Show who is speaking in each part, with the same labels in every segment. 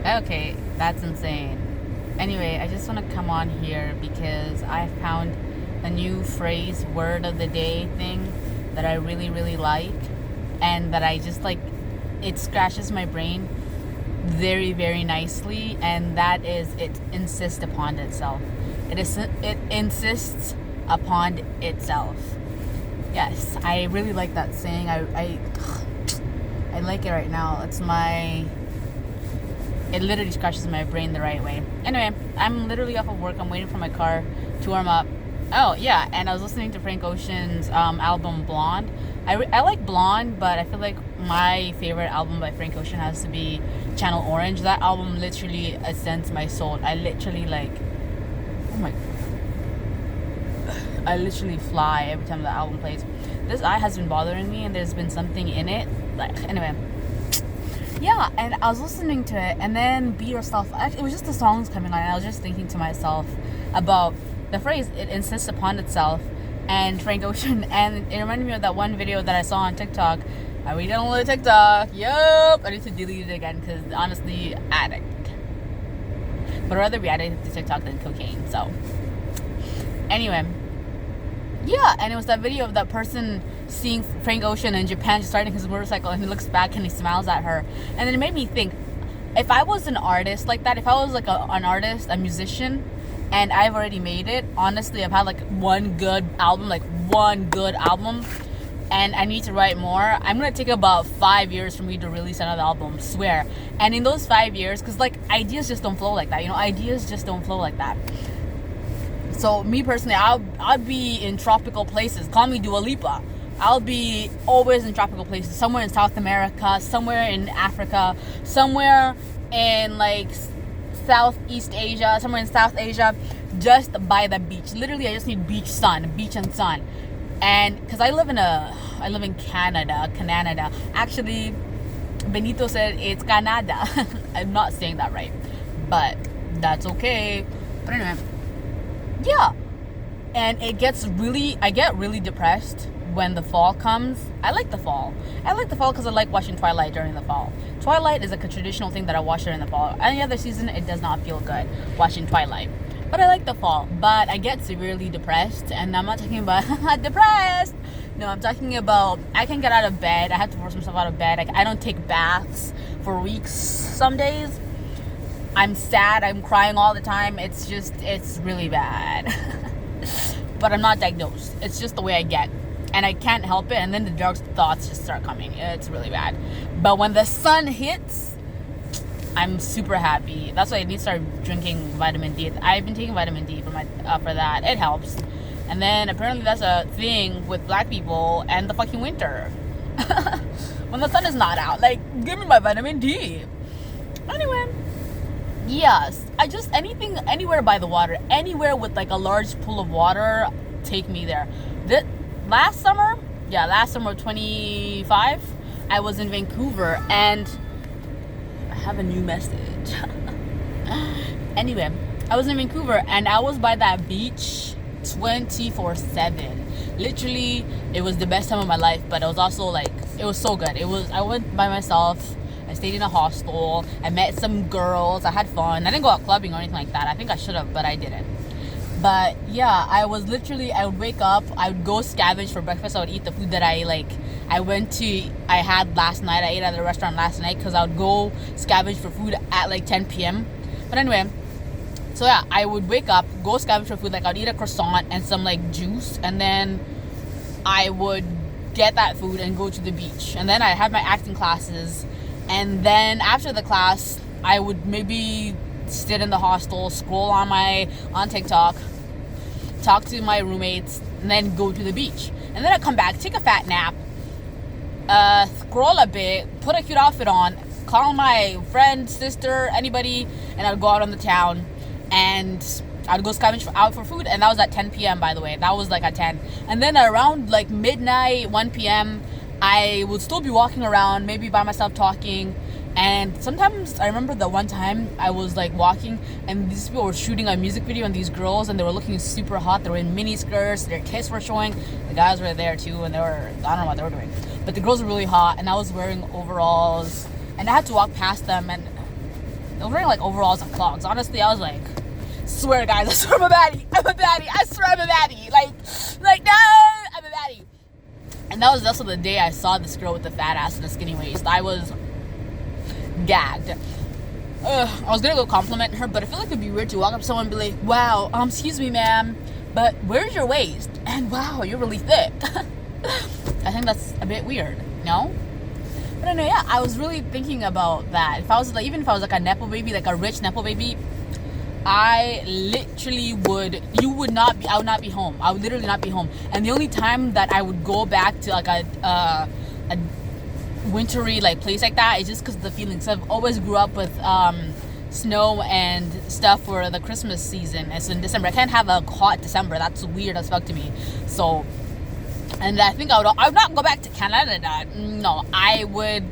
Speaker 1: Okay, that's insane. Anyway, I just want to come on here because I found a new phrase, word of the day thing that I really, really like, and that I just like, it scratches my brain very, very nicely, and that is it insists upon itself. It insists upon itself. Yes, I really like that saying. I like it right now. It literally scratches my brain the right way. Anyway, I'm literally off of work. I'm waiting for my car to warm up. Oh, yeah, and I was listening to Frank Ocean's album Blonde. I like Blonde, but I feel like my favorite album by Frank Ocean has to be Channel Orange. That album literally ascends my soul. I literally oh my, I literally fly every time the album plays. This eye has been bothering me, and there's been something in it. Anyway. Yeah, and I was listening to it, and then Be Yourself. It was just the songs coming on, and I was just thinking to myself about the phrase, it insists upon itself, and Frank Ocean, and it reminded me of that one video that I saw on TikTok. I re-downloaded TikTok. Yup. I need to delete it again, because honestly, addict. But I'd rather be addicted to TikTok than cocaine, so. Anyway. Yeah, and it was that video of that person seeing Frank Ocean in Japan just riding his motorcycle, and he looks back and he smiles at her. And then it made me think, if I was an artist like that, if I was like an artist, a musician, and I've already made it, honestly, I've had like one good album, and I need to write more, I'm going to take about 5 years for me to release another album, swear. And in those 5 years, because like ideas just don't flow like that, ideas just don't flow like that. So me personally, I'll be in tropical places. Call me Dua Lipa. I'll be always in tropical places. Somewhere in South America, somewhere in Africa, somewhere in like Southeast Asia, somewhere in South Asia, just by the beach. Literally, I just need beach and sun. And because I live in Canada. Actually, Benito said it's Canada. I'm not saying that right, but that's okay. But anyway. Yeah, and I get really depressed when the fall comes. I like the fall because I like watching Twilight during the fall. Twilight is like a traditional thing that I watch during the fall. Any other season, it does not feel good watching Twilight. But I like the fall. But I get severely depressed, and I'm not talking about depressed. No, I'm talking about I can get out of bed. I have to force myself out of bed. I don't take baths for weeks some days. I'm sad, I'm crying all the time. It's really bad. But I'm not diagnosed. It's just the way I get. And I can't help it. And then the dark thoughts just start coming. It's really bad. But when the sun hits, I'm super happy. That's why I need to start drinking vitamin D. I've been taking vitamin D for that. It helps. And then apparently that's a thing with black people and the fucking winter. When the sun is not out. Like, give me my vitamin D. Anyway. Yes, anywhere by the water, anywhere with like a large pool of water, take me there. Last summer 25, I was in Vancouver, and I have a new message. Anyway, I was in Vancouver, and I was by that beach 24/7. Literally, it was the best time of my life, but it was also like, it was so good. I went by myself. I stayed in a hostel. I met some girls. I had fun. I didn't go out clubbing or anything like that. I think I should have, but I didn't. But yeah, I would wake up. I would go scavenge for breakfast. I would eat the food that I had last night. I ate at a restaurant last night because I would go scavenge for food at like 10 p.m. But anyway, so yeah, I would wake up, go scavenge for food. Like I'd eat a croissant and some like juice, and then I would get that food and go to the beach. And then I had my acting classes. And then after the class, I would maybe sit in the hostel, scroll on TikTok, talk to my roommates, and then go to the beach. And then I'd come back, take a fat nap, scroll a bit, put a cute outfit on, call my friend, sister, anybody, and I'd go out on the town, and I'd go scavenge out for food. And that was at 10 p.m., by the way. That was like at 10. And then around like midnight, 1 p.m., I would still be walking around, maybe by myself talking. And sometimes I remember the one time I was like walking, and these people were shooting a music video on these girls, and they were looking super hot. They were in mini skirts, their tits were showing. The guys were there too, and I don't know what they were doing, but the girls were really hot, and I was wearing overalls, and I had to walk past them. And I was wearing like overalls and clogs. Honestly, I was like, swear guys, I swear I'm a baddie. I'm a baddie. I swear I'm a baddie. Like no, I'm a baddie. And that was also the day I saw this girl with the fat ass and the skinny waist. I was gagged. I was gonna go compliment her, but I feel like it'd be weird to walk up to someone and be like, wow, excuse me, ma'am, but where's your waist? And wow, you're really thick. I think that's a bit weird, no? But anyway, yeah, I was really thinking about that. If I was like, even if I was like a nepo baby, like a rich nepo baby, I literally would not be home. I would literally not be home. And the only time that I would go back to like a wintry like place like that is just because of the feelings. I've always grew up with snow and stuff for the Christmas season. It's in December. I can't have a hot December. That's weird as fuck to me. So, and I think I would not go back to Canada. No, I would.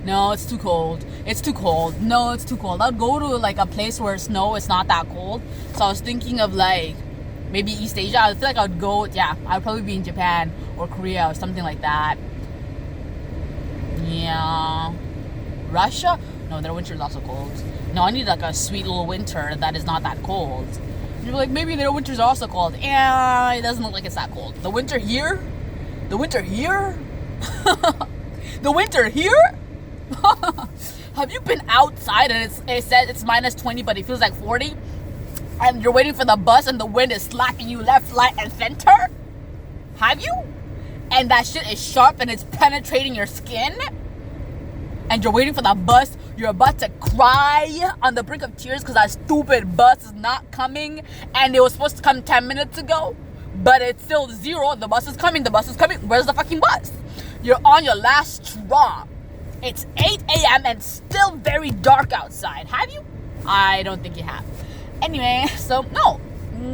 Speaker 1: No, it's too cold. It's too cold. No, it's too cold. I'd go to like a place where snow is not that cold. So I was thinking of like maybe East Asia. I feel like I'd go. Yeah, I'd probably be in Japan or Korea or something like that. Yeah. Russia? No, their winter is also cold. No, I need like a sweet little winter that is not that cold. You're like, maybe their winters are also cold. Yeah, it doesn't look like it's that cold. The winter here? The winter here? The winter here? Have you been outside and it says it's minus 20 but it feels like 40? And you're waiting for the bus and the wind is slapping you left, right, and center? Have you? And that shit is sharp and it's penetrating your skin? And you're waiting for the bus, you're about to cry on the brink of tears because that stupid bus is not coming and it was supposed to come 10 minutes ago, but it's still 0. The bus is coming. Where's the fucking bus? You're on your last straw. It's 8 a.m. and still very dark outside. Have you? I don't think you have. Anyway, so no.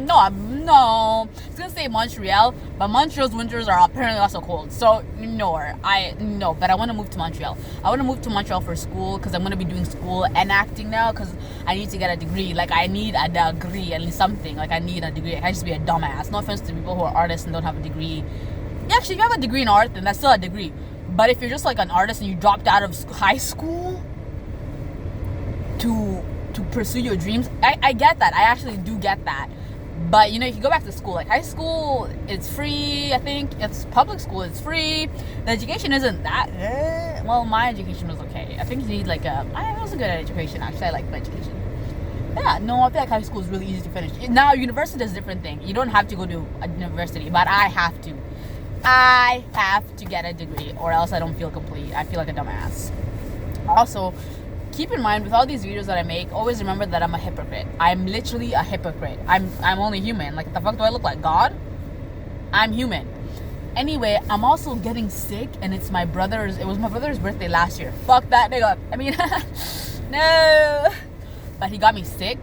Speaker 1: I was gonna say Montreal, but Montreal's winters are apparently also cold. So but I want to move to Montreal. I want to move to Montreal for school because I'm gonna be doing school and acting now because I need to get a degree. Like I need a degree, at least something. Like I need a degree. I can't just be a dumbass. No offense to people who are artists and don't have a degree. Yeah, actually, if you have a degree in art, then that's still a degree. But if you're just like an artist and you dropped out of high school to pursue your dreams, I get that. I actually do get that. But you know, you can go back to school. Like high school, it's free. I think it's public school. It's free. The education isn't that. Well, my education was okay. I think you need like I was good at education. Actually, I liked my education. Yeah, no, I feel like high school is really easy to finish. Now, university is a different thing. You don't have to go to a university, but I have to. I have to get a degree, or else I don't feel complete. I feel like a dumbass. Also, keep in mind with all these videos that I make, always remember that I'm a hypocrite. I'm literally a hypocrite. I'm only human. Like, the fuck do I look like? God? I'm human. Anyway, I'm also getting sick, and it was my brother's birthday last year. Fuck that nigga. I mean, no. But he got me sick.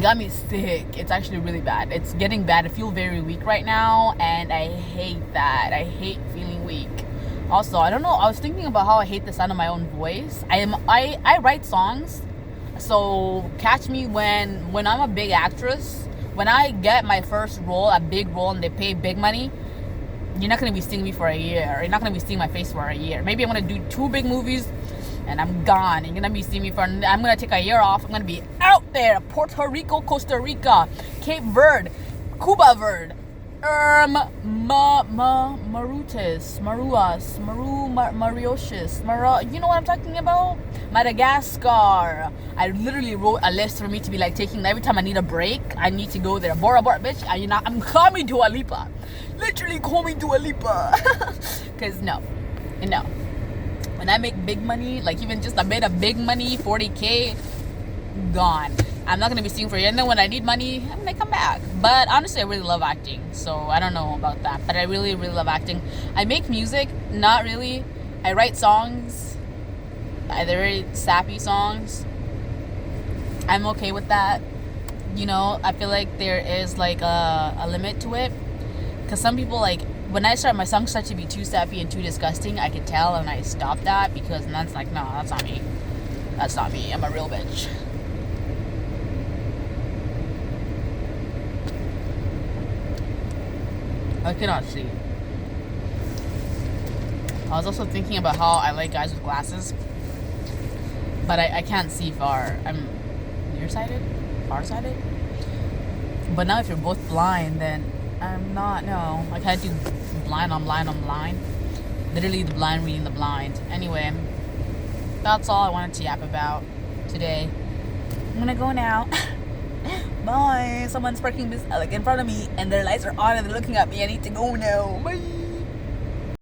Speaker 1: It's actually really bad. It's getting bad. I feel very weak right now, and I hate that. I hate feeling weak. Also, I don't know, I was thinking about how I hate the sound of my own voice. I write songs, so catch me when I'm a big actress. When I get my first role, a big role, and they pay big money, you're not going to be seeing me for a year. You're not going to be seeing my face for a year. Maybe I'm going to do 2 big movies, and I'm gone. You're going to be seeing me I'm going to take a year off. I'm going to be out there. Puerto Rico, Costa Rica, Cape Verde, Cuba Verde. Mauritius, you know what I'm talking about? Madagascar. I literally wrote a list for me to be like taking every time I need a break. I need to go there. Bora Bora, bitch. I'm coming to Dua Lipa. Literally coming to Dua Lipa. Cause no. When I make big money, like even just a bit of big money, 40K, gone. I'm not going to be seeing for a year. And then when I need money, I'm going to come back. But honestly, I really love acting. So I don't know about that. But I really, really love acting. I make music. Not really. I write songs. They're very sappy songs. I'm okay with that. You know, I feel like there is like a limit to it. Because some people, like, when my songs start to be too sappy and too disgusting, I can tell, and I stop that. Because that's like, no, that's not me. That's not me. I'm a real bitch. I cannot see. I was also thinking about how I like guys with glasses. but I can't see far. I'm nearsighted, farsighted. But now if you're both blind, then I'm not. No, I can't do blind on blind on blind. Literally the blind reading the blind. Anyway, that's all I wanted to yap about today. I'm gonna go now. Bye. Someone's parking like in front of me, and their lights are on, and they're looking at me. I need to go now. Bye.